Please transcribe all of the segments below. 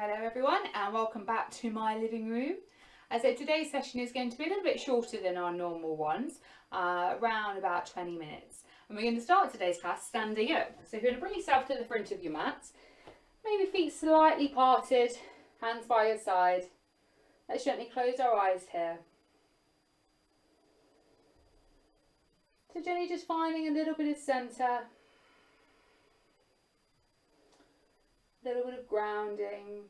Hello everyone and welcome back to my living room. So today's session is going to be a little bit shorter than our normal ones, around about 20 minutes. And we're going to start today's class standing up. So if you're going to bring yourself to the front of your mat, maybe feet slightly parted, hands by your side. Let's gently close our eyes here. So gently just finding a little bit of centre, a little bit of grounding.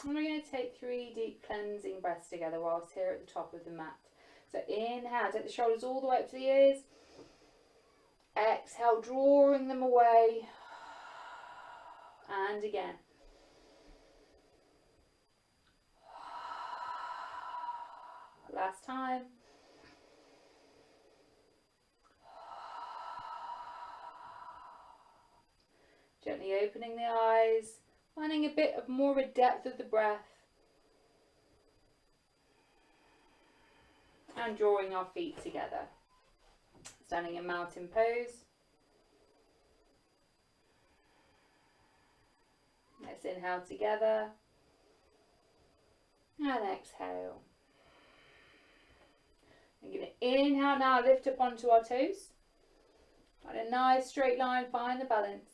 And we're going to take 3 deep cleansing breaths together whilst here at the top of the mat. So inhale, take the shoulders all the way up to the ears. Exhale, drawing them away. And again. Last time. Gently opening the eyes. Finding a bit of more of a depth of the breath. And drawing our feet together. Standing in mountain pose. Let's inhale together. And exhale. I'm going to inhale now, lift up onto our toes. On a nice straight line, find the balance.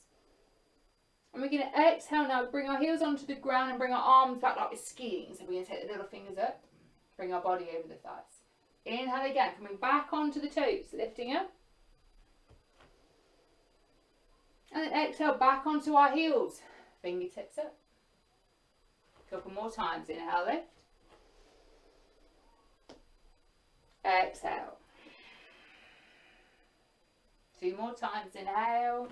And we're going to exhale now, bring our heels onto the ground and bring our arms back like we're skiing. So we're going to take the little fingers up, bring our body over the thighs. Inhale again, coming back onto the toes, lifting up. And then exhale back onto our heels, fingertips up. A couple more times, inhale, lift. Exhale. 2 more times, inhale.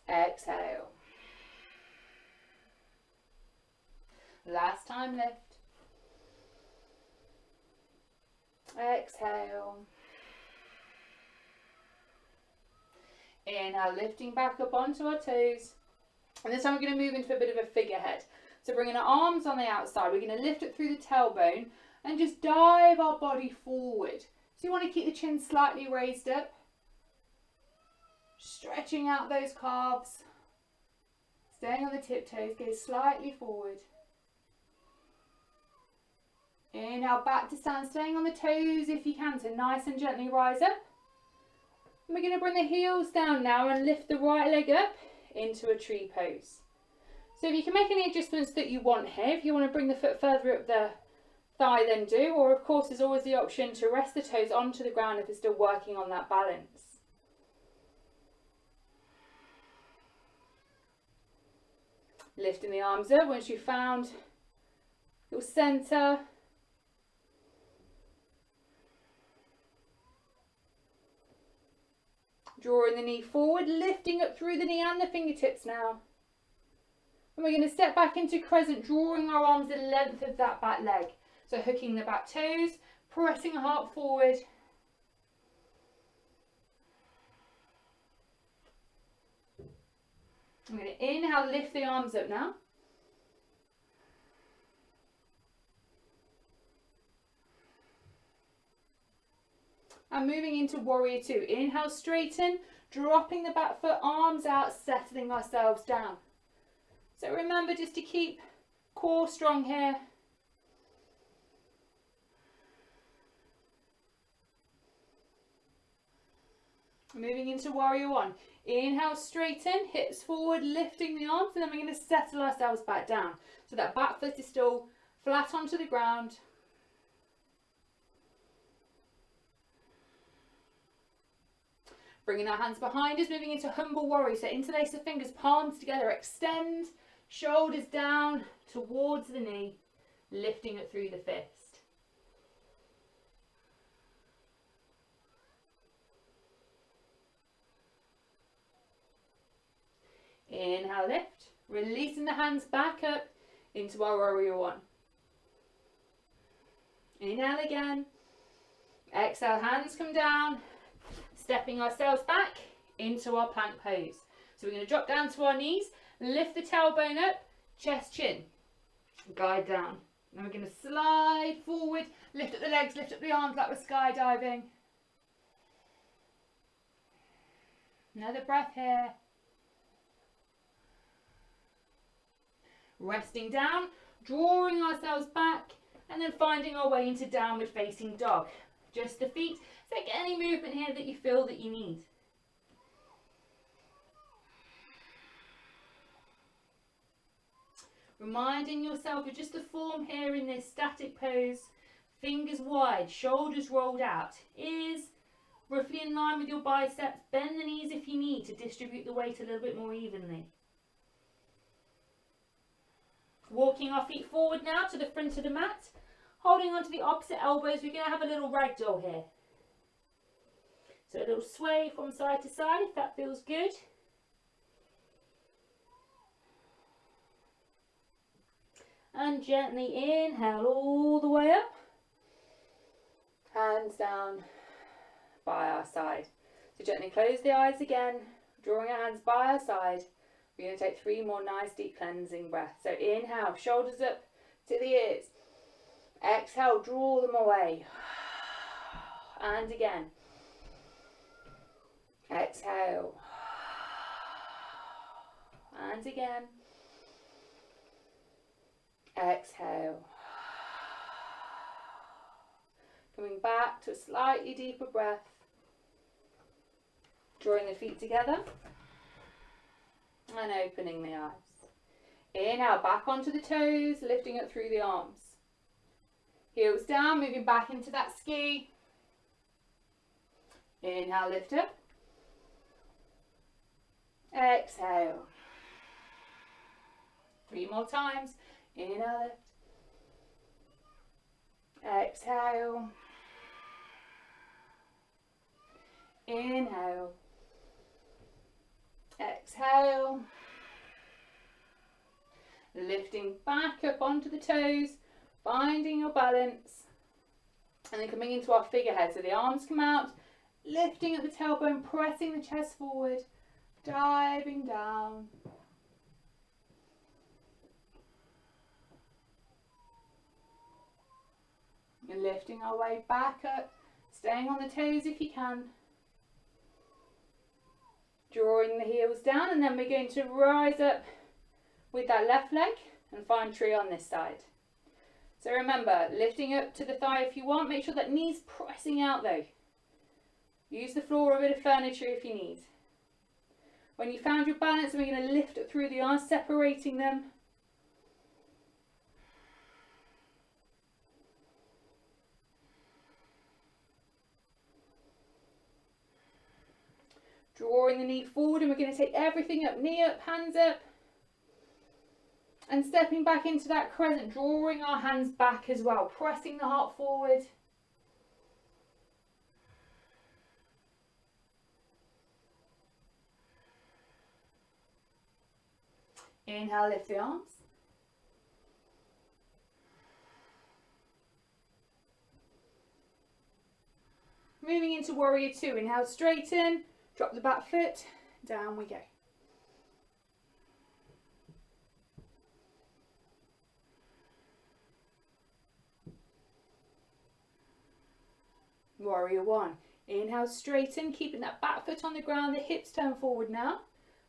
Exhale. Last time, lift. Exhale. Inhale, lifting back up onto our toes. And this time we're going to move into a bit of a figurehead. So bringing our arms on the outside, we're going to lift it through the tailbone and just dive our body forward. So you want to keep the chin slightly raised up. Stretching out those calves. Staying on the tiptoes, go slightly forward. Inhale, back to stand, staying on the toes if you can, so nice and gently rise up. And we're going to bring the heels down now and lift the right leg up into a tree pose. So if you can make any adjustments that you want here, if you want to bring the foot further up the thigh, then do. Or of course there's always the option to rest the toes onto the ground if you're still working on that balance. Lifting the arms up once you've found your centre. Drawing the knee forward, lifting up through the knee and the fingertips now. And we're going to step back into crescent, drawing our arms the length of that back leg. So hooking the back toes, pressing the heart forward. I'm going to inhale, lift the arms up now. And moving into warrior 2. Inhale, straighten, dropping the back foot, arms out, settling ourselves down. So remember just to keep core strong here. Moving into warrior 1. Inhale, straighten, hips forward, lifting the arms, and then we're going to settle ourselves back down. So that back foot is still flat onto the ground. Bringing our hands behind us, moving into humble warrior. So interlace the fingers, palms together, extend, shoulders down towards the knee, lifting it through the fist. Inhale, lift, releasing the hands back up into our warrior 1. Inhale again. Exhale, hands come down. Stepping ourselves back into our plank pose. So we're going to drop down to our knees, lift the tailbone up, chest, chin, guide down. Then we're going to slide forward, lift up the legs, lift up the arms like we're skydiving. Another breath here. Resting down, drawing ourselves back, and then finding our way into downward facing dog. Just the feet. Take any movement here that you feel that you need. Reminding yourself of just the form here in this static pose. Fingers wide, shoulders rolled out, ears roughly in line with your biceps. Bend the knees if you need to distribute the weight a little bit more evenly. Walking our feet forward now to the front of the mat. Holding onto the opposite elbows, we're going to have a little ragdoll here. So a little sway from side to side if that feels good. And gently inhale all the way up. Hands down by our side. So gently close the eyes again, drawing our hands by our side. We're going to take 3 more nice deep cleansing breaths. So inhale, shoulders up to the ears. Exhale, draw them away. And again. Exhale. And again. Exhale. Coming back to a slightly deeper breath. Drawing the feet together. And opening the eyes. Inhale, back onto the toes, lifting up through the arms. Heels down, moving back into that ski. Inhale, lift up. Exhale. 3 more times. Inhale, lift. Exhale. Inhale. Exhale. Lifting back up onto the toes, finding your balance, and then coming into our figurehead. So the arms come out, lifting at the tailbone, pressing the chest forward, diving down. And lifting our way back up, staying on the toes if you can. Drawing the heels down, and then we're going to rise up with that left leg and find tree on this side. So remember, lifting up to the thigh if you want. Make sure that knee's pressing out though. Use the floor or a bit of furniture if you need. When you found your balance, we're going to lift up through the arms, separating them. Drawing the knee forward, and we're going to take everything up, knee up, hands up. And stepping back into that crescent, drawing our hands back as well, pressing the heart forward. Inhale, lift the arms. Moving into warrior 2, inhale, straighten, drop the back foot, down we go. Warrior 1, inhale, straighten, keeping that back foot on the ground, the hips turn forward now.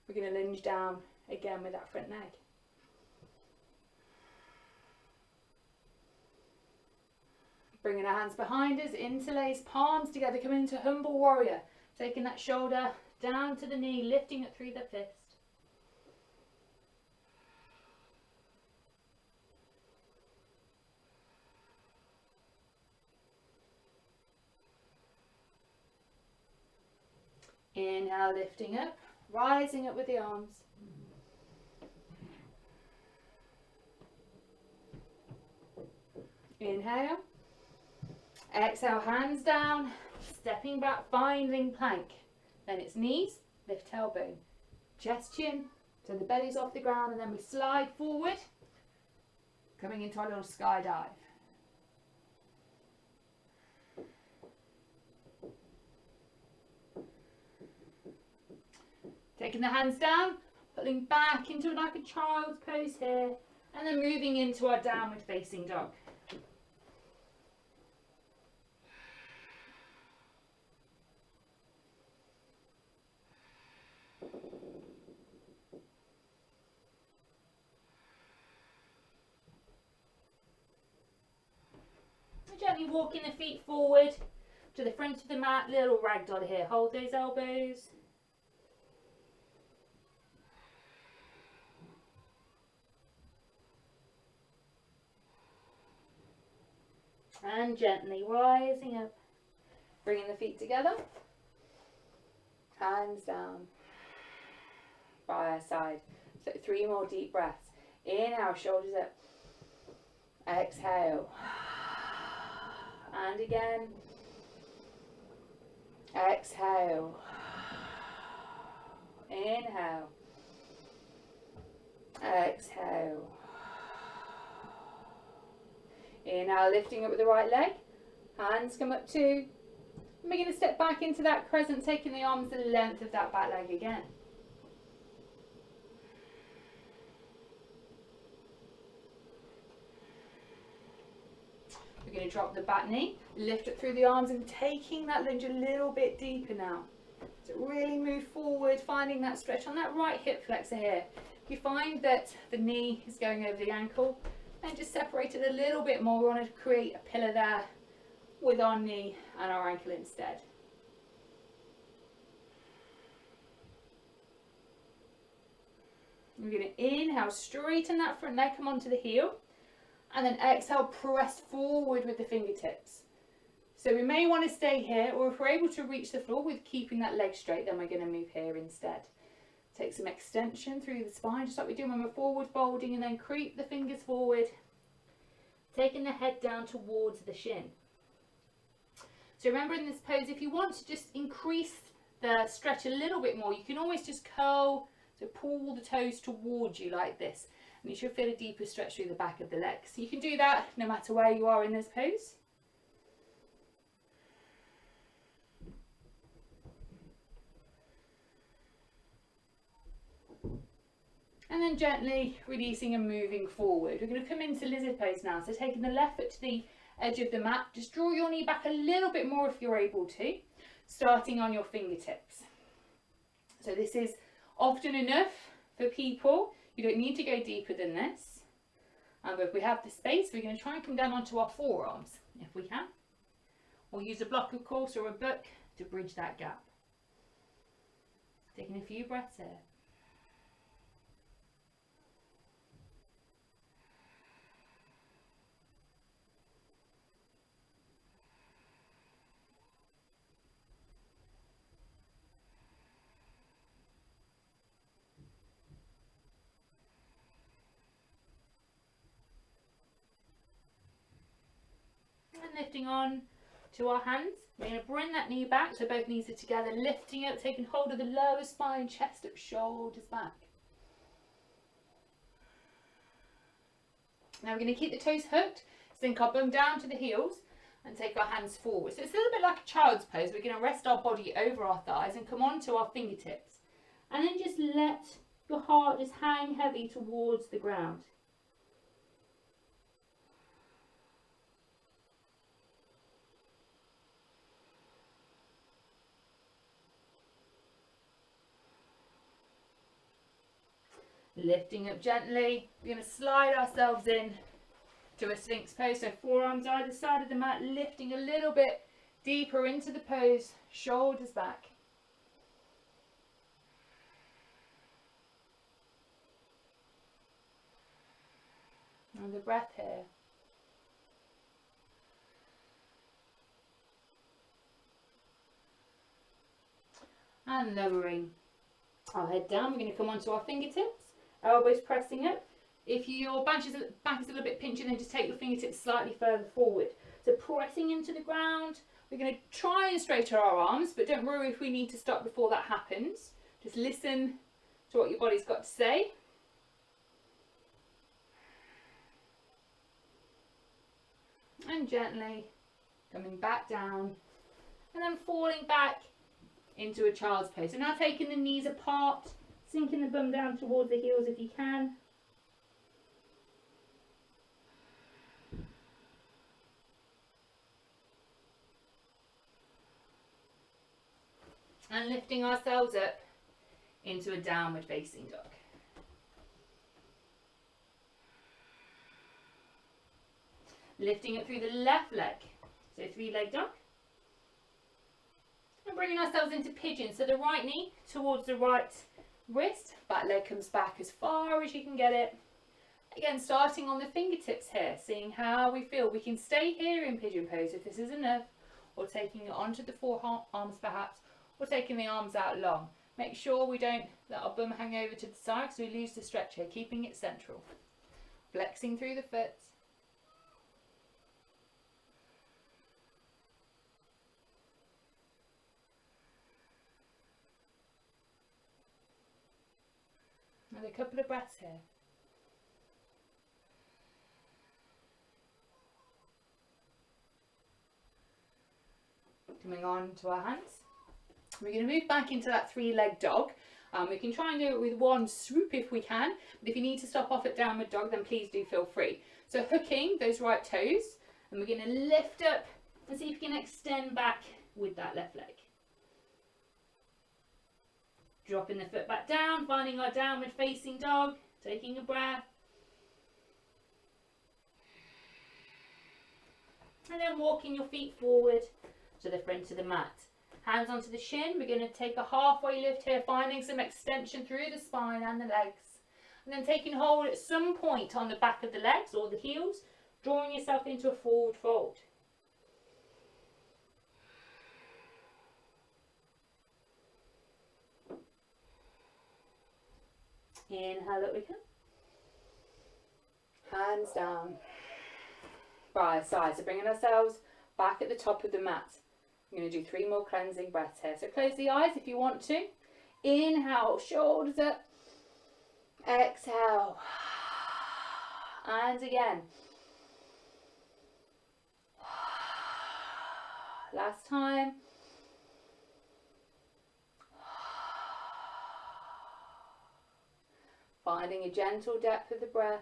We're going to lunge down again with that front leg. Bringing our hands behind us, interlace, palms together, coming into humble warrior. Taking that shoulder down to the knee, lifting it through the fist. Inhale, lifting up, rising up with the arms. Inhale. Exhale, hands down, stepping back, finding plank. Then it's knees, lift tailbone, chest, chin, so the belly's off the ground, and then we slide forward, coming into our little skydive. Taking the hands down, pulling back into like a child's pose here, and then moving into our downward facing dog. Gently walking the feet forward to the front of the mat, little ragdoll here. Hold those elbows. And gently rising up, bringing the feet together, hands down by our side. So 3 more deep breaths. Inhale, shoulders up. Exhale. And again. Exhale. Inhale. Exhale. Inhale, lifting up with the right leg. Hands come up too. And we're going to step back into that crescent, taking the arms the length of that back leg again. We're going to drop the back knee, lift it through the arms and taking that lunge a little bit deeper now. So really move forward, finding that stretch on that right hip flexor here. If you find that the knee is going over the ankle, then just separate it a little bit more. We want to create a pillar there with our knee and our ankle instead. We're going to inhale, straighten that front leg, come onto the heel. And then exhale, press forward with the fingertips. So we may want to stay here, or if we're able to reach the floor with keeping that leg straight, then we're going to move here instead. Take some extension through the spine, just like we do when we're forward folding, and then creep the fingers forward, taking the head down towards the shin. So remember in this pose, if you want to just increase the stretch a little bit more, you can always just curl, so pull the toes towards you like this. And you should feel a deeper stretch through the back of the legs. So you can do that no matter where you are in this pose. And then gently releasing and moving forward. We're going to come into lizard pose now. So taking the left foot to the edge of the mat, just draw your knee back a little bit more if you're able to, starting on your fingertips. So this is often enough for people. You don't need to go deeper than this. But if we have the space, we're going to try and come down onto our forearms, if we can. We'll use a block, of course, or a book to bridge that gap. Taking a few breaths here. And lifting on to our hands. We're going to bring that knee back so both knees are together, lifting up, taking hold of the lower spine, chest up, shoulders back. Now we're going to keep the toes hooked, sink our bum down to the heels and take our hands forward. So it's a little bit like a child's pose. We're going to rest our body over our thighs and come onto our fingertips. And then just let your heart just hang heavy towards the ground. Lifting up gently, we're going to slide ourselves in to a Sphinx pose. So forearms either side of the mat, lifting a little bit deeper into the pose, shoulders back. And the breath here. And lowering our head down, we're going to come onto our fingertips. Elbows pressing up. If your back is a little bit pinchy, then just take your fingertips slightly further forward. So pressing into the ground. We're going to try and straighten our arms, but don't worry if we need to stop before that happens. Just listen to what your body's got to say. And gently coming back down and then falling back into a child's pose. So now taking the knees apart Sinking the bum down towards the heels if you can. And lifting ourselves up into a downward facing dog. Lifting it through the left leg. So 3-leg dog. And bringing ourselves into pigeon. So the right knee towards the right wrist. Back leg comes back as far as you can get it. Again, starting on the fingertips here. Seeing how we feel. We can stay here in pigeon pose if this is enough. Or taking it onto the forearms perhaps. Or taking the arms out long. Make sure we don't let our bum hang over to the side because we lose the stretch here. Keeping it central. Flexing through the foot. And a couple of breaths here. Coming on to our hands. We're going to move back into that 3-leg dog. We can try and do it with one swoop if we can. But if you need to stop off at downward dog, then please do feel free. So hooking those right toes. And we're going to lift up and see if you can extend back with that left leg. Dropping the foot back down, finding our downward facing dog, taking a breath. And then walking your feet forward to the front of the mat. Hands onto the shin. We're going to take a halfway lift here, finding some extension through the spine and the legs. And then taking hold at some point on the back of the legs or the heels, drawing yourself into a forward fold. Inhale up we come. Hands down. By side. So bringing ourselves back at the top of the mat. I'm going to do 3 more cleansing breaths here. So close the eyes if you want to. Inhale, shoulders up. Exhale. And again. Last time. Finding a gentle depth of the breath.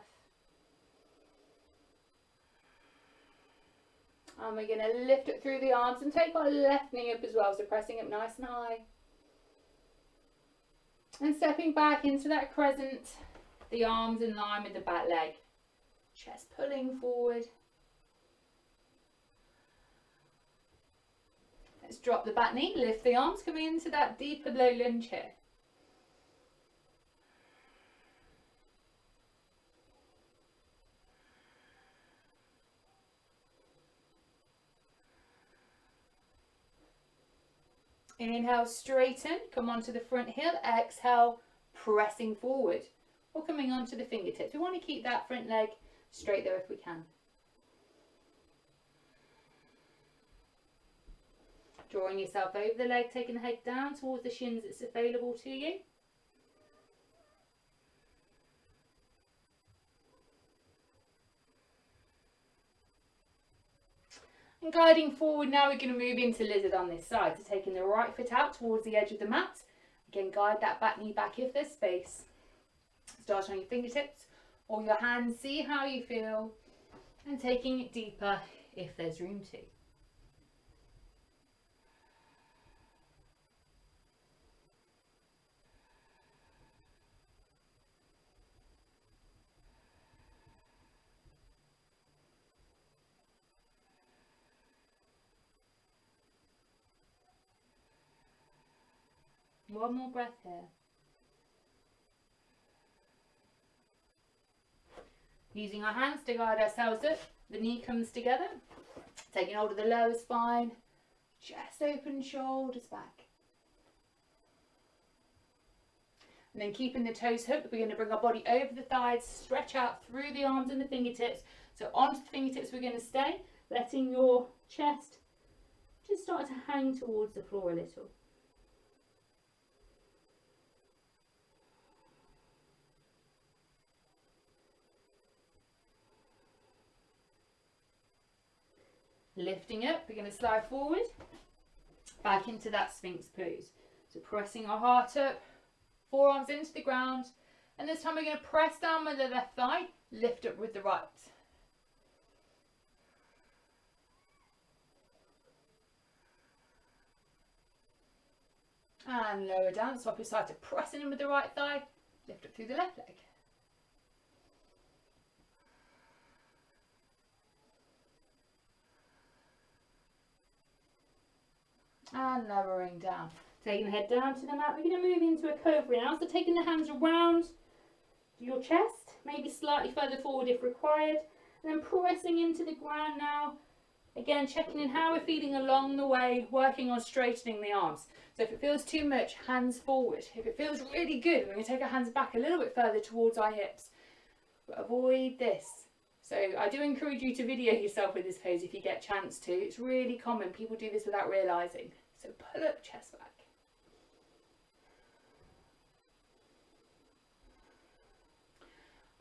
And we're going to lift it through the arms and take our left knee up as well. So pressing up nice and high. And stepping back into that crescent. The arms in line with the back leg. Chest pulling forward. Let's drop the back knee. Lift the arms. Coming into that deeper low lunge here. Inhale, straighten, come onto the front heel. Exhale, pressing forward or coming onto the fingertips. We want to keep that front leg straight there if we can. Drawing yourself over the leg, taking the head down towards the shins that's available to you. And guiding forward now, we're going to move into lizard on this side. So taking the right foot out towards the edge of the mat. Again, guide that back knee back if there's space. Start on your fingertips or your hands. See how you feel. And taking it deeper if there's room to. One more breath here. Using our hands to guide ourselves up, the knee comes together. Taking hold of the lower spine, chest open, shoulders back. And then keeping the toes hooked, we're going to bring our body over the thighs, stretch out through the arms and the fingertips. So onto the fingertips we're going to stay, letting your chest just start to hang towards the floor a little. Lifting up, we're going to slide forward, back into that Sphinx pose. So pressing our heart up, Forearms into the ground. And this time we're going to press down with the left thigh, lift up with the right. And lower down, swap your side to pressing in with the right thigh, lift up through the left leg. And lowering down. Taking the head down to the mat, we're going to move into a cobra now. So taking the hands around your chest, maybe slightly further forward if required, and then pressing into the ground now. Again, checking in how we're feeling along the way, working on straightening the arms. So if it feels too much, hands forward. If it feels really good, we're going to take our hands back a little bit further towards our hips. But avoid this. So I do encourage you to video yourself with this pose if you get a chance to. It's really common. People do this without realising. So pull up, chest back.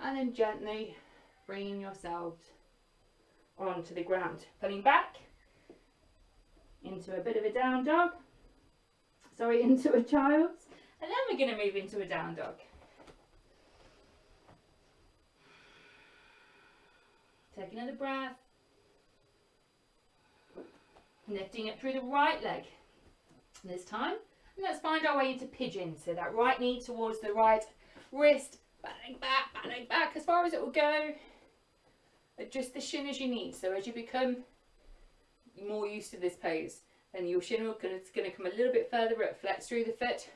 And then gently bringing yourself onto the ground. Pulling back into a bit of a down dog. Sorry, into a child's. And then we're going to move into a down dog. Take another breath. Lifting up through the right leg. This time, and let's find our way into pigeon. So that right knee towards the right wrist. Back leg back as far as it will go. Adjust the shin as you need. So as you become more used to this pose, then your shin is going to come a little bit further up, flex through the foot.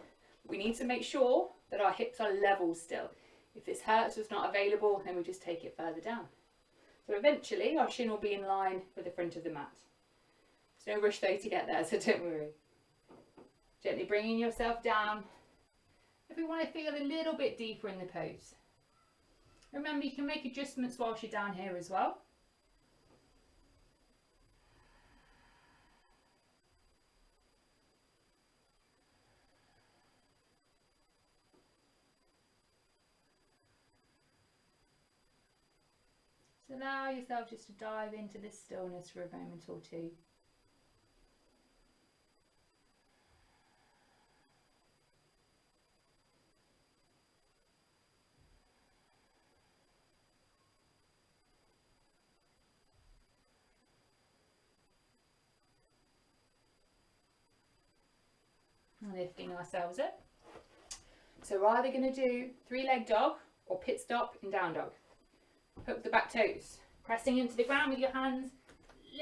We need to make sure that our hips are level still. If this hurts or is not available, then we just take it further down. So eventually our shin will be in line with the front of the mat. There's no rush though to get there, so don't worry. Gently bringing yourself down. If we want to feel a little bit deeper in the pose. Remember, you can make adjustments whilst you're down here as well. So allow yourself just to dive into this stillness for a moment or two. Lifting ourselves up. So we're either going to do 3-leg dog or pit stop in down dog. Hook the back toes, pressing into the ground with your hands,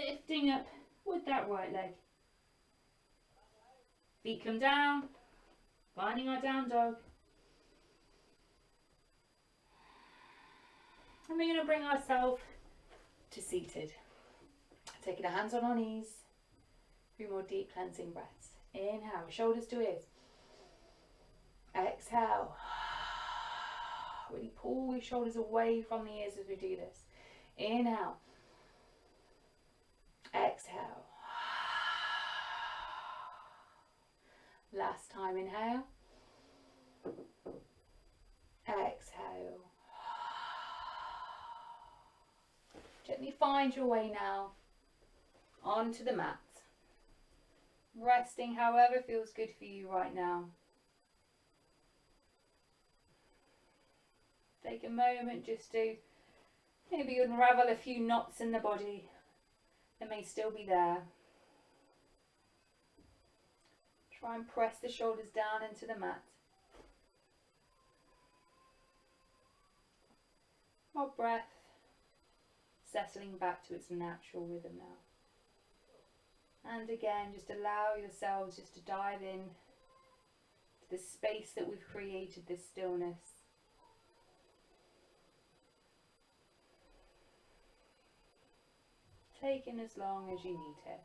lifting up with that right leg. Feet come down, finding our down dog. And we're going to bring ourselves to seated. Taking our hands on our knees. 3 more deep cleansing breaths. Inhale, shoulders to ears. Exhale. Really pull your shoulders away from the ears as we do this. Inhale. Exhale. Last time, inhale. Exhale. Gently find your way now onto the mat. Resting however feels good for you right now. Take a moment just to maybe unravel a few knots in the body that may still be there. Try and press the shoulders down into the mat. Our breath settling back to its natural rhythm now. And again, just allow yourselves just to dive in to the space that we've created, this stillness. Take in as long as you need it.